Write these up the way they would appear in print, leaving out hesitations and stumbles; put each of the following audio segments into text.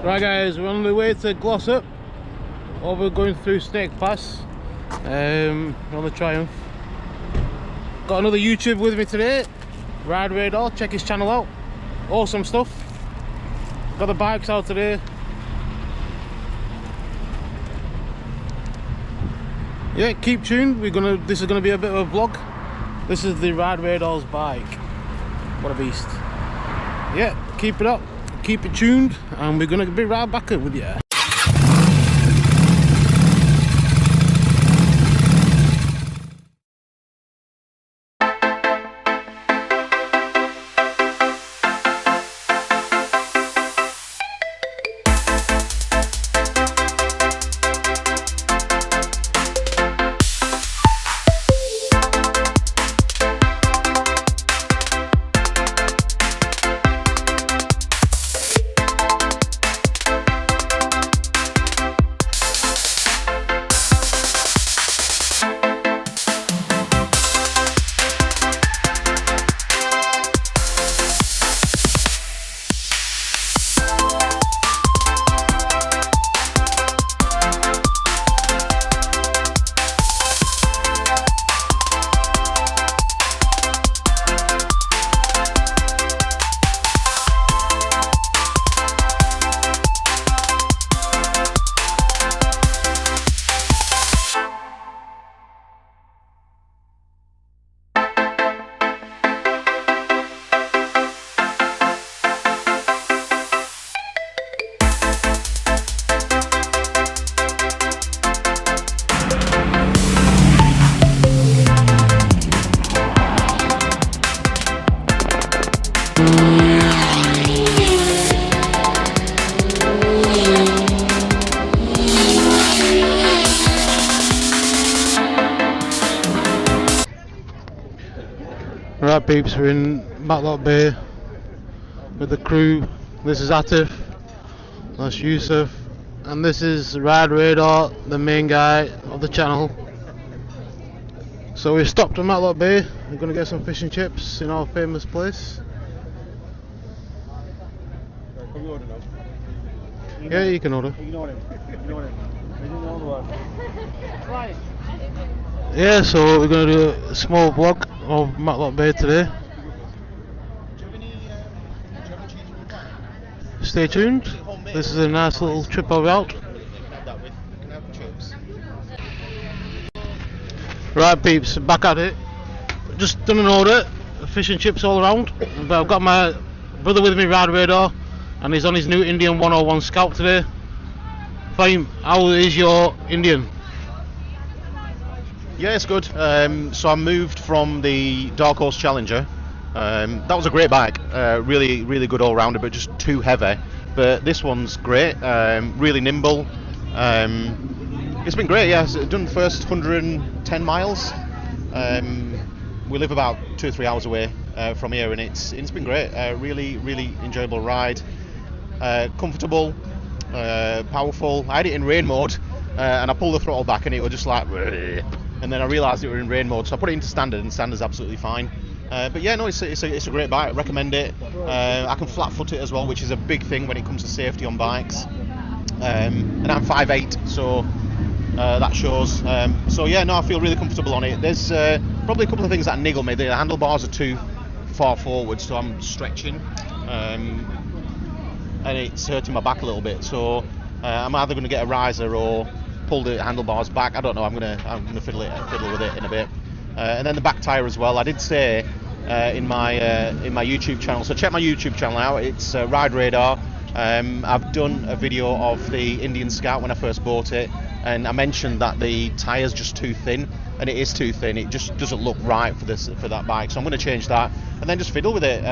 Right guys, we're on the way to Glossop, or we're going through Snake Pass on the Triumph. Got another YouTube with me today, Ride Radar, check his channel out, awesome stuff. Got the bikes out today. Yeah, keep tuned, this is gonna be a bit of a vlog. This is the Ride Radar's bike. What a beast. Yeah, keep it up, keep it tuned, and we're gonna be right back with you. Right peeps, we're in Matlock Bath with the crew. This is Atif, that's Yusuf, and this is Ride Radar, the main guy of the channel. So we stopped at Matlock Bath. We're going to get some fish and chips in our famous place. Yeah, you can order. Yeah, so we're going to do a small vlog of Matlock Bath today. Stay tuned. This is a nice little trip over out. Right peeps, back at it. Just done an order, fish and chips all around. But I've got my brother with me, Ride Radar, and he's on his new Indian 101 Scout today. Fine, how is your Indian? Yeah, it's good. So I moved from the Dark Horse Challenger. That was a great bike, really good all-rounder, but just too heavy. But this one's great, really nimble. It's been great, yeah. I've done the first 110 miles. We live about 2 or 3 hours away from here, and it's been great. Really enjoyable ride. Comfortable, powerful. I had it in rain mode, and I pulled the throttle back, and it was just like. And then I realised it were in rain mode, so I put it into standard, and standard's absolutely fine. But yeah, no, it's a great bike. I recommend it. I can flat foot it as well, which is a big thing when it comes to safety on bikes. And I'm 5'8", so that shows. So yeah, no, I feel really comfortable on it. There's probably a couple of things that niggle me. The handlebars are too far forward, so I'm stretching, and it's hurting my back a little bit. So I'm either going to get a riser or pull the handlebars back. I don't know. I'm gonna fiddle with it in a bit. And then the back tire as well. I did say in my YouTube channel. So check my YouTube channel out. It's Ride Radar. I've done a video of the Indian Scout when I first bought it, and I mentioned that the tire's just too thin, and it is too thin. It just doesn't look right for that bike. So I'm going to change that and then just fiddle with it.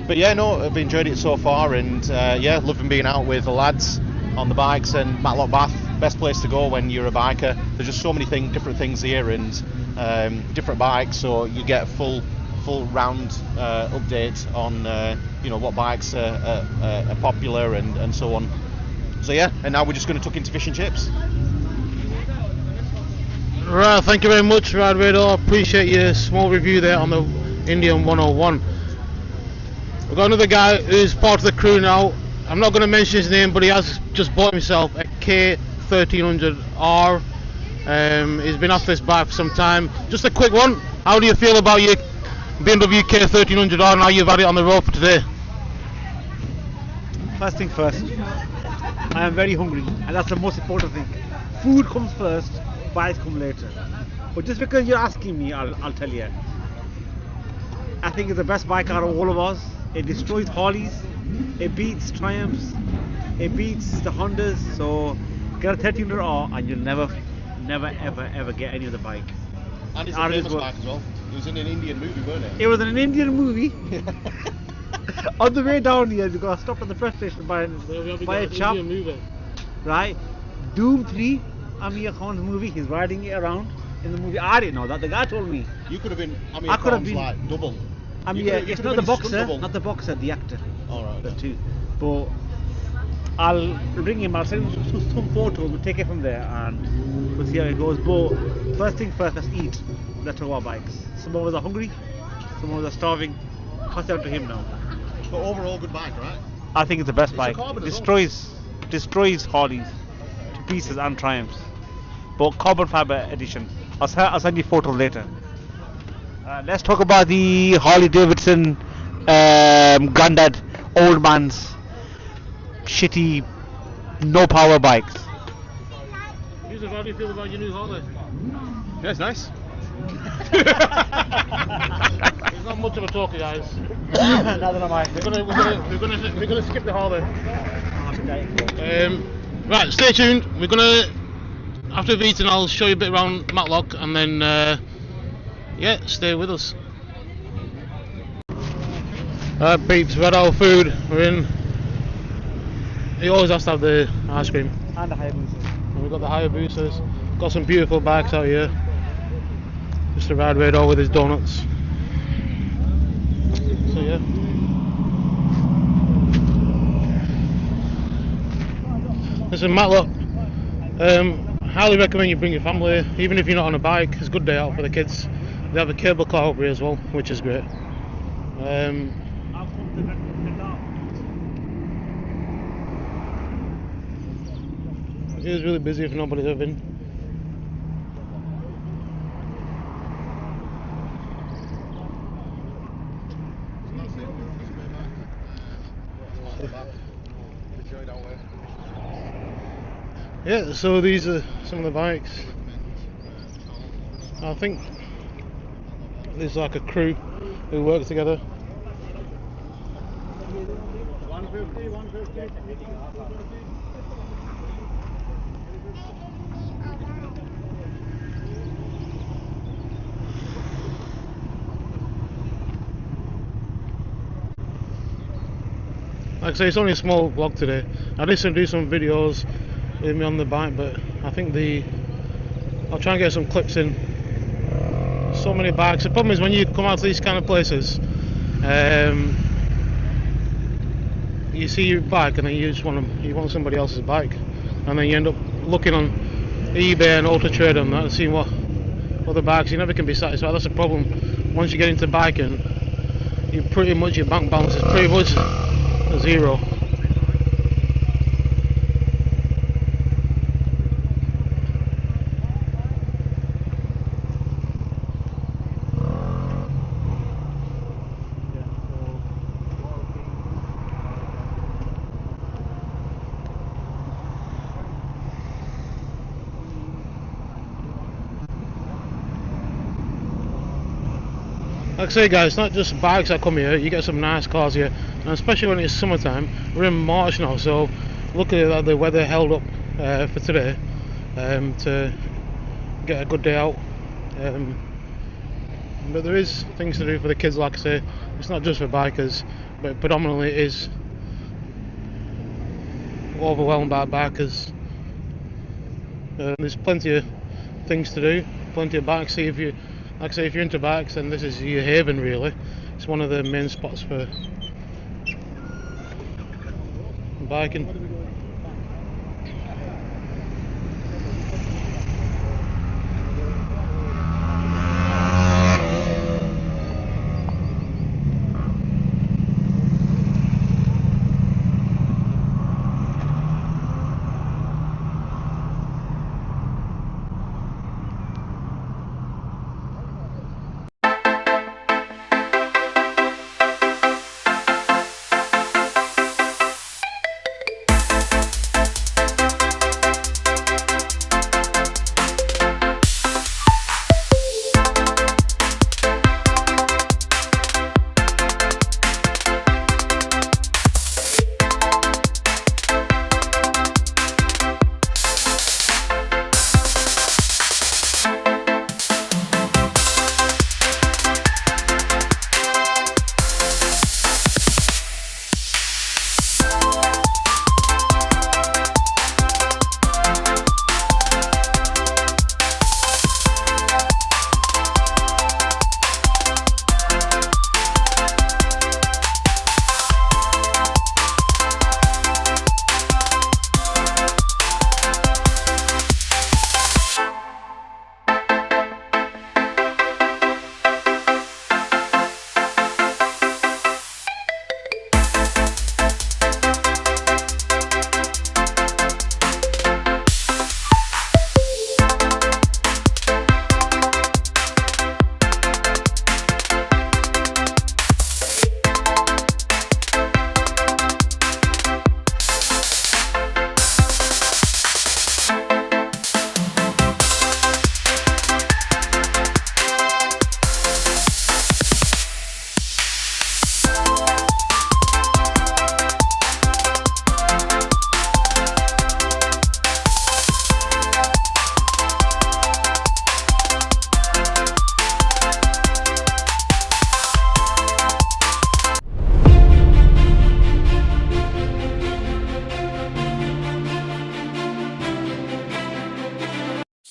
But yeah, no, I've enjoyed it so far, and yeah, loving being out with the lads on the bikes. And Matlock Bath, best place to go when you're a biker. There's just so many different things here, and different bikes, so you get a full round update on what bikes are popular and so on. So yeah, and now we're just going to tuck into fish and chips. Right, thank you very much, Ride Radar. Appreciate your small review there on the Indian 101. We've got another guy who's part of the crew now, I'm not going to mention his name, but he has just bought himself a K1300R. He's been after this bike for some time. Just a quick one. How do you feel about your BMW K1300R now you've had it on the road for today? First thing first, I am very hungry, and that's the most important thing. Food comes first, bikes come later. But just because you're asking me, I'll tell you. I think it's the best bike out of all of us. It destroys Harleys, it beats Triumphs, it beats the Hondas. So get a 1300R and you'll never ever get any other bike. And it's a famous bike as well. It was in an Indian movie, wasn't it? It was in an Indian movie. On the way down here, we got stopped at the first station by a chap. Right? Doom 3, Amir Khan's movie. He's riding it around in the movie. I didn't know that. The guy told me. You could have been Amir Khan's like double. I mean, it's not the boxer, the actor. Alright. The two. But I'll ring him, I'll send him some photos, we'll take it from there and we'll see how it goes. But first thing first, let's eat. Let's talk about bikes. Some of us are hungry, some of us are starving. Pass down to him now. But overall, good bike, right? I think it's the best bike. Carbon Destroys Harleys to pieces and Triumphs. But carbon fiber edition. I'll send you photos later. Let's talk about the Harley Davidson granddad, old man's shitty, no power bikes. Yusuf, how do you feel about your new Harley? Yeah, it's nice. He's not much of a talker, guys. Neither am I. We're gonna skip the Harley. Right, stay tuned. We're gonna, after we've eaten, I'll show you a bit around Matlock, and then yeah, stay with us. Alright peeps, we've had our food, we're in. He always has to have the ice cream. And the Hayabusas. And we've got the Hayabusas. Got some beautiful bikes out here. Just a ride radar with his donuts. So yeah. Listen, Matlock, highly recommend you bring your family, even if you're not on a bike. It's a good day out for the kids. They have a cable car over here as well, which is great. It is really busy if nobody's ever been. Yeah, so these are some of the bikes. I think there's like a crew who work together. Like I say, it's only a small vlog today. I did do some videos with me on the bike, but I think I'll try and get some clips in. So many bikes. The problem is when you come out to these kind of places, you see your bike and then you just want somebody else's bike, and then you end up looking on eBay and Auto Trader and that and seeing what other bikes. You never can be satisfied. That's the problem. Once you get into biking, your bank balance is pretty much zero. Like I say guys, it's not just bikes that come here, you get some nice cars here, and especially when it's summertime. We're in March now, so luckily that the weather held up for today to get a good day out. But there is things to do for the kids, like I say. It's not just for bikers, but predominantly it is overwhelmed by bikers. There's plenty of things to do, plenty of bikes. See if you, like I say, if you're into bikes, then this is your haven really. It's one of the main spots for biking.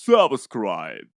subscribe.